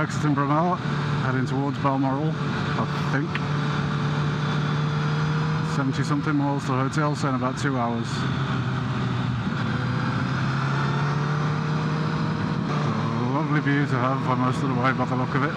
exit in Birmingham, heading towards Balmoral, I think. 70 something miles to the hotel, so in about 2 hours. A lovely view to have for most of the way by the look of it.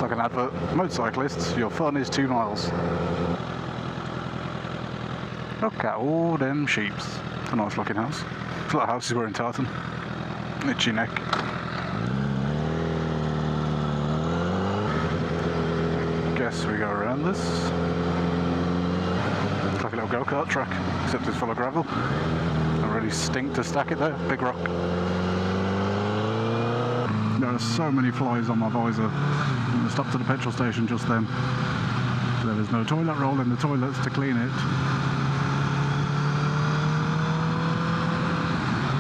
Like an advert, motorcyclists, your fun is 2 miles. Look at all them sheeps. It's a nice looking house. It's like houses were in Tartan. Itchy neck. Guess we go around this. It's like a little go-kart track, except it's full of gravel. I really stink to stack it there. Big rock. There are so many flies on my visor. I'm going to stop to the petrol station just then. There is no toilet roll in the toilets to clean it.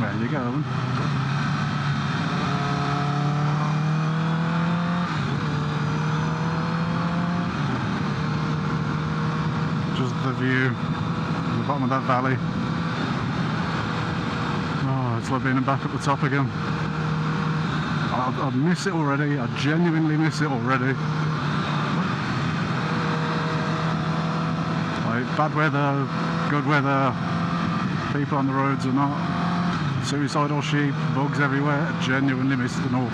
There you go. Just the view at the bottom of that valley. Oh, it's like being back at the top again. I miss it already. I genuinely miss it already. Like bad weather, good weather, people on the roads or not, suicidal sheep, bugs everywhere. I genuinely miss the north.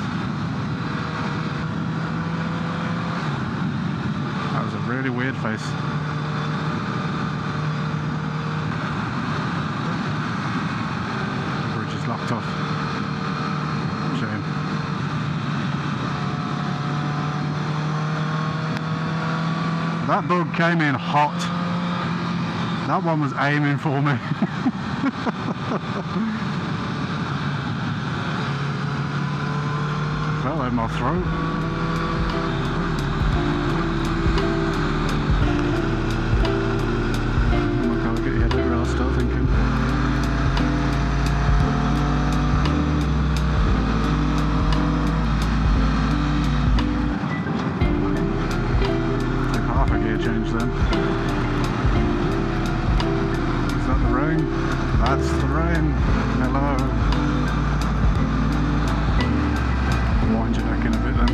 That was a really weird face. The bridge is locked off. Shame. That bug came in hot. That one was aiming for me. Fell in my throat. Oh my god, get your head over, I was still thinking. Change then. Is that the rain? That's the rain. Hello. Wind your neck in a bit then.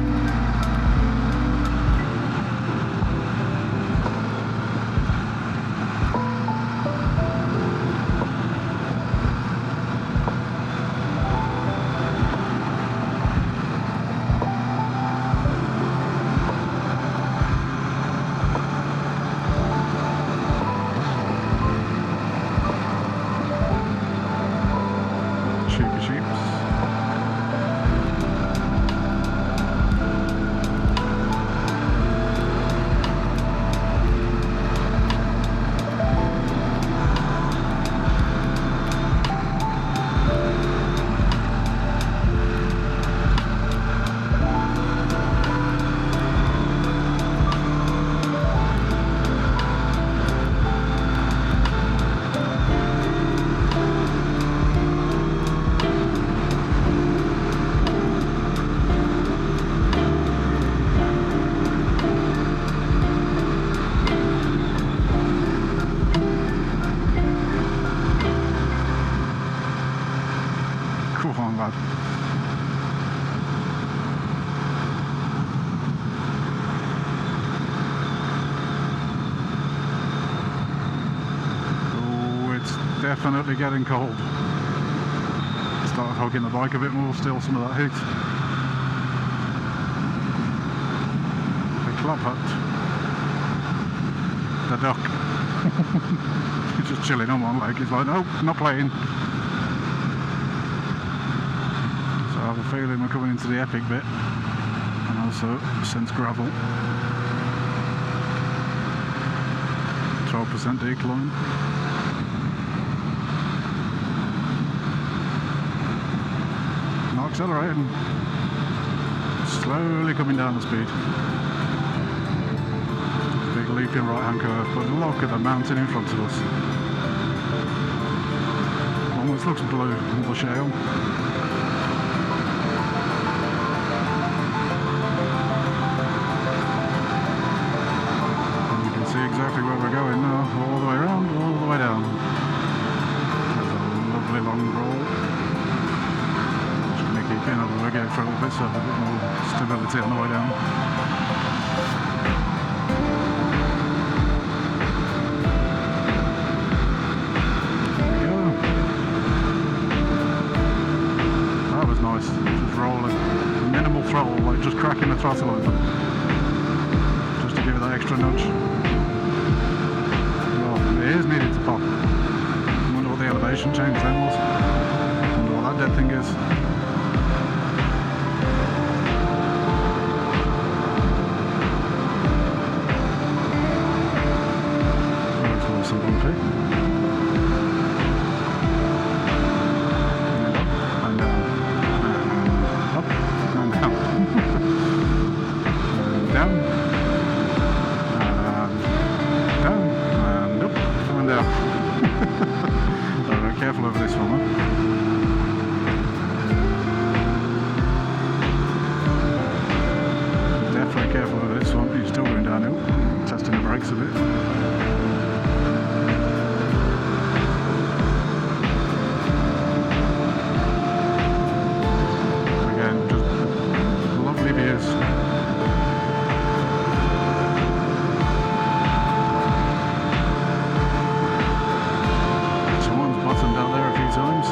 Definitely getting cold. Start hugging the bike a bit more, still some of that heat. The club hut. The duck. He's just chilling on one leg. He's like, nope, not playing. So I have a feeling we're coming into the epic bit. And also sense gravel. 12% decline. Not accelerating. Slowly coming down the speed. looping right hand curve, but look at the mountain in front of us. Almost looks blue, all the shale. And you can see exactly where we're going now, all the way around, all the way down. There's a lovely long roll. Just going to keep in over the gate for a little bit so I have a bit more stability on the way down. Just rolling, minimal throttle, like just cracking the throttle over, just to give it that extra nudge. Well, it is needed to pop. I wonder what the elevation change then was. I wonder what that dead thing is. Looks nice and bumpy. Down, and down, and up, and down. So very careful over this one, huh? Definitely careful over this one. You're still going downhill, testing the brakes a bit. Again, just lovely views. Times.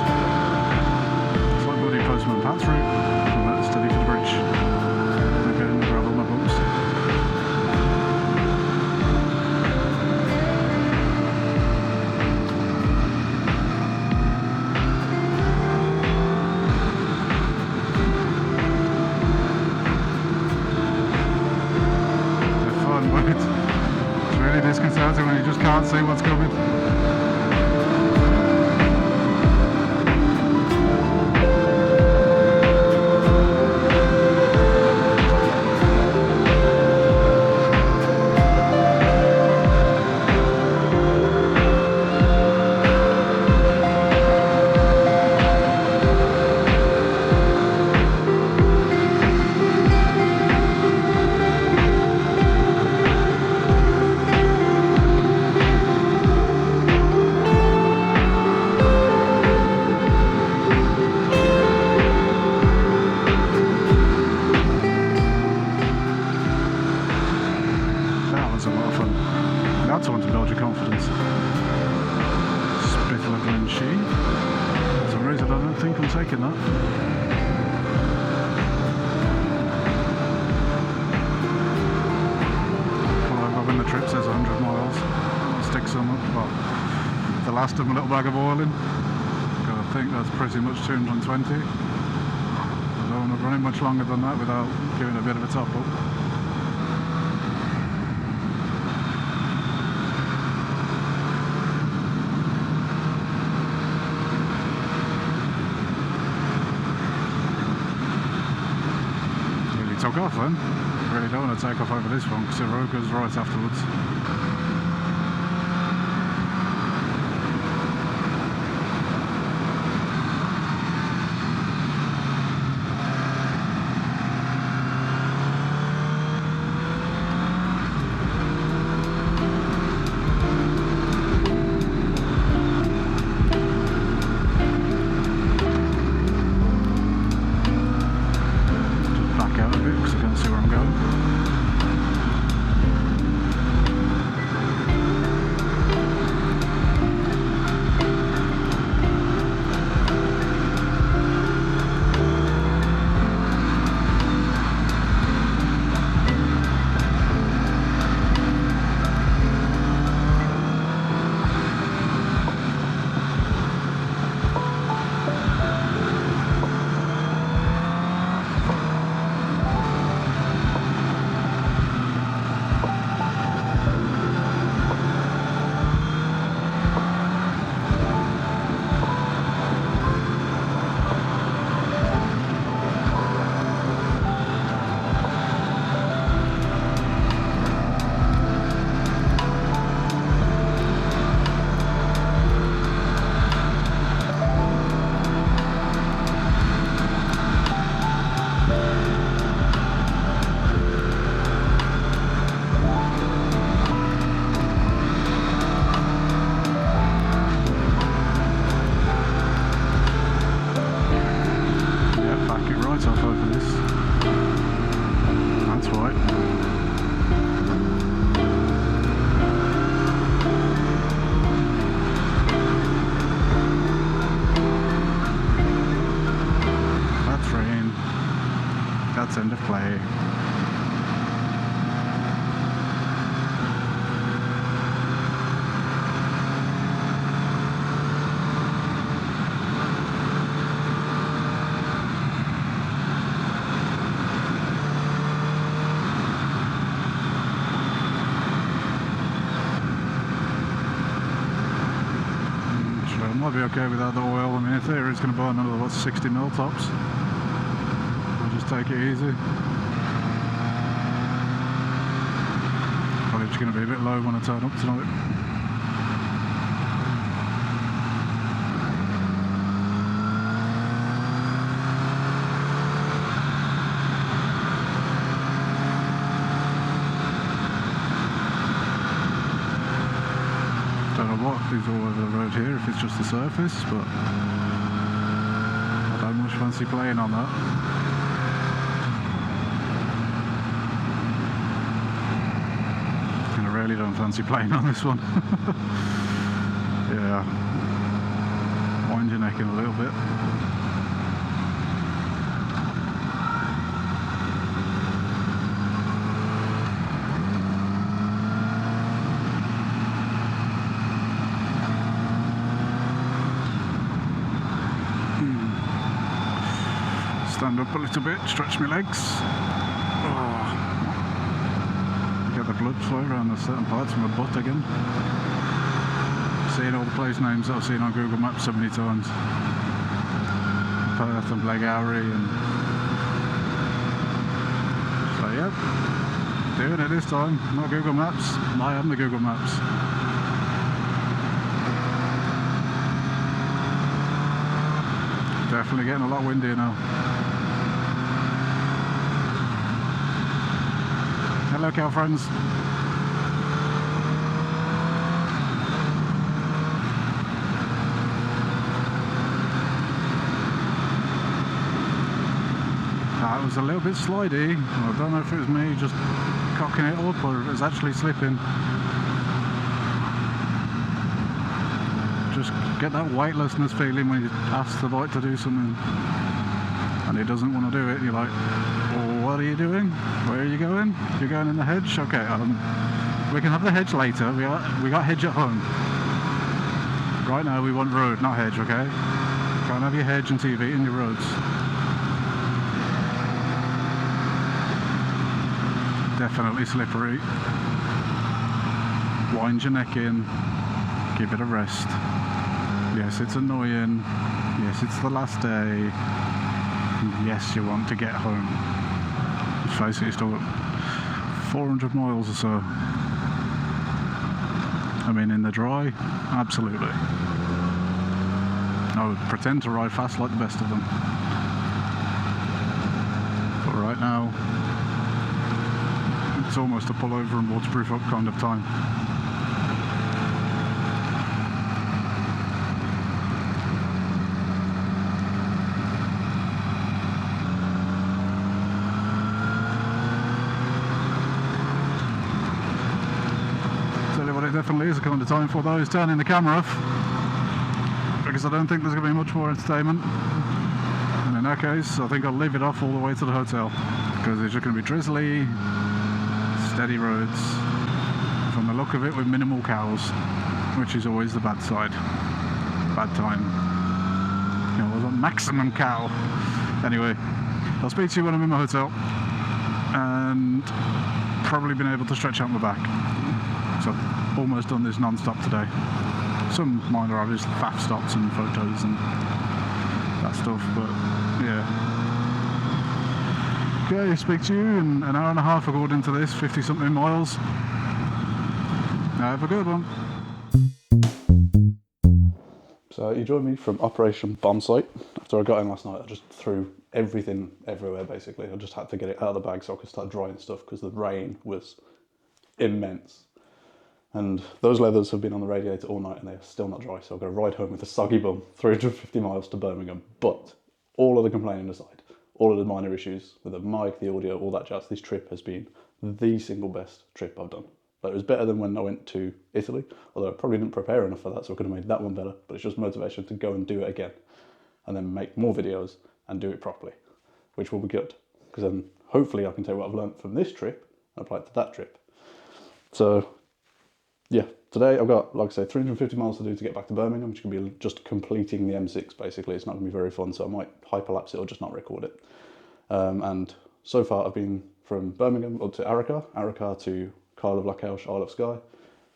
It's like bloody Postman Pat's route. I'm out steady for the bridge. I'm getting the gravel on my bumps. They're fun, but it's really disconcerting when you just can't see what's coming. That's one to build your confidence. Spittle of Lynn Sheen. For some reason I don't think I'm taking that. Well, when the trip says 100 miles, I'll stick some up. Well, the last of my little bag of oil in. I think that's pretty much 220. I don't want to run it much longer than that without giving a bit of a top up. Took off then. Really don't want to take off over this one because the road goes right afterwards. might be okay without the oil. I mean, in theory it's going to burn another, what, 60mm tops. We'll just take it easy. Probably just going to be a bit low when I turn up tonight. Is all over the road here if it's just the surface, but I don't much fancy playing on that. And I really don't fancy playing on this one. Yeah, wind your neck in a little bit. Stand up a little bit, stretch my legs. Oh. Get the blood flow around the certain parts of my butt again. Seeing all the place names that I've seen on Google Maps so many times. Perth and Blackgowrie and... So yep, doing it this time. Not Google Maps, I am the Google Maps. Definitely getting a lot windier now. Hello, cow friends. That was a little bit slidey. I don't know if it was me just cocking it up or if it was actually slipping. Just get that weightlessness feeling when you ask the bike to do something and it doesn't want to do it. You're like, well, what are you doing? Where are you going? You're going in the hedge? Okay, we can have the hedge later. We got hedge at home. Right now we want road, not hedge, okay? Can't have your hedge until you've eaten your roads. Definitely slippery. Wind your neck in. Give it a rest. Yes, it's annoying. Yes, it's the last day. Yes, you want to get home. Let's face it, you're still got 400 miles or so. I mean, in the dry, absolutely. I would pretend to ride fast like the best of them. But right now, it's almost a pull over and waterproof up kind of time. Definitely is a kind of time for those turning the camera off, because I don't think there's going to be much more entertainment, and in that case I think I'll leave it off all the way to the hotel, because it's just going to be drizzly, steady roads, from the look of it, with minimal cows, which is always the bad side, bad time, you know, the maximum cow. Anyway, I'll speak to you when I'm in my hotel, and probably been able to stretch out my back. So almost done this non-stop today. Some minor obvious faff stops and photos and that stuff, but yeah. Okay, speak to you in an hour and a half according to this, 50 something miles. Have a good one. So you joined me from Operation Bombsight. After I got in last night, I just threw everything everywhere basically. I just had to get it out of the bag so I could start drying stuff because the rain was immense. And those leathers have been on the radiator all night and they're still not dry, so I've got to ride home with a soggy bum, 350 miles to Birmingham. But all of the complaining aside, all of the minor issues with the mic, the audio, all that jazz, this trip has been the single best trip I've done. But it was better than when I went to Italy, although I probably didn't prepare enough for that, so I could have made that one better. But it's just motivation to go and do it again, and then make more videos and do it properly, which will be good. Because then hopefully I can take what I've learned from this trip and apply it to that trip. So yeah, today I've got, like I say, 350 miles to do to get back to Birmingham, which can be just completing the M6 basically. It's not going to be very fun, so I might hyperlapse it or just not record it. And so far I've been from Birmingham up to Arrochar to Isle of Blackhouse, Isle of Skye,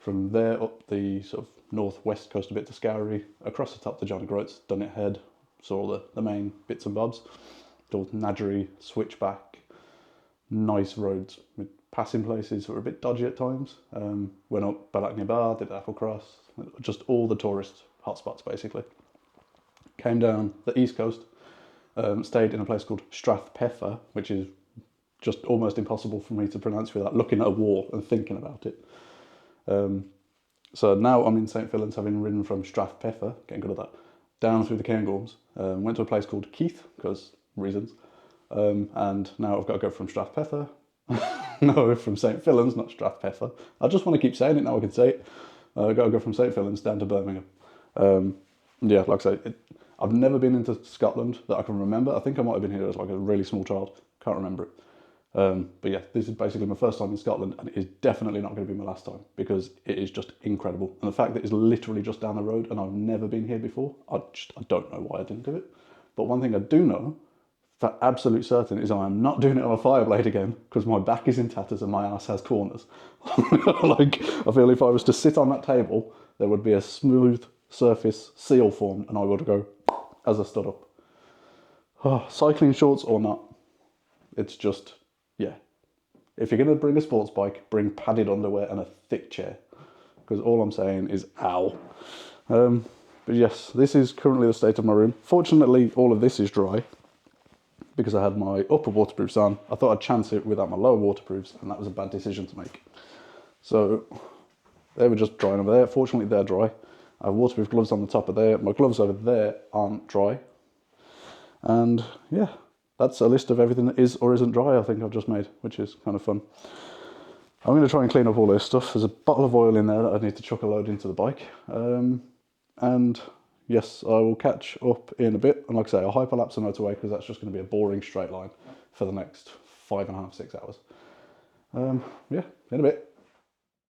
from there up the sort of northwest coast a bit to Scourie, across the top to Johnny Groats, done it head, saw all the main bits and bobs. Done Nadgery, switchback, nice roads with passing places that were a bit dodgy at times. Went up Balakny Bar, did Applecross, just all the tourist hotspots basically. Came down the east coast, stayed in a place called Strathpeffer, which is just almost impossible for me to pronounce without looking at a wall and thinking about it. So now I'm in St. Fillan's, having ridden from Strathpeffer, getting good at that, down through the Cairngorms. Went to a place called Keith, because reasons. And now I've got to go from Strathpeffer. No, from St. Fillan's, not Strathpeffer. I just want to keep saying it now I can say it. I've got to go from St. Fillan's down to Birmingham. Yeah, like I say, I've never been into Scotland that I can remember. I think I might have been here as like a really small child. Can't remember it. But yeah, this is basically my first time in Scotland, and it is definitely not going to be my last time, because it is just incredible. And the fact that it's literally just down the road and I've never been here before, I don't know why I didn't do it. But one thing I do know for absolute certain is I am not doing it on a Fireblade again, because my back is in tatters and my ass has corners. Like, I feel if I was to sit on that table, there would be a smooth surface seal formed and I would go as I stood up. Oh, cycling shorts or not, it's just, yeah. If you're going to bring a sports bike, bring padded underwear and a thick chair, because all I'm saying is ow. But yes, this is currently the state of my room. Fortunately, all of this is dry, because I had my upper waterproofs on. I thought I'd chance it without my lower waterproofs, and that was a bad decision to make. So they were just drying over there. Fortunately, they're dry. I have waterproof gloves on the top of there. My gloves over there aren't dry. And yeah, that's a list of everything that is or isn't dry I think I've just made, which is kind of fun. I'm going to try and clean up all this stuff. There's a bottle of oil in there that I need to chuck a load into the bike. And yes, I will catch up in a bit. And like I say, I'll hyperlapse the motorway, because that's just going to be a boring straight line for the next 5.5, 6 hours. Yeah, in a bit.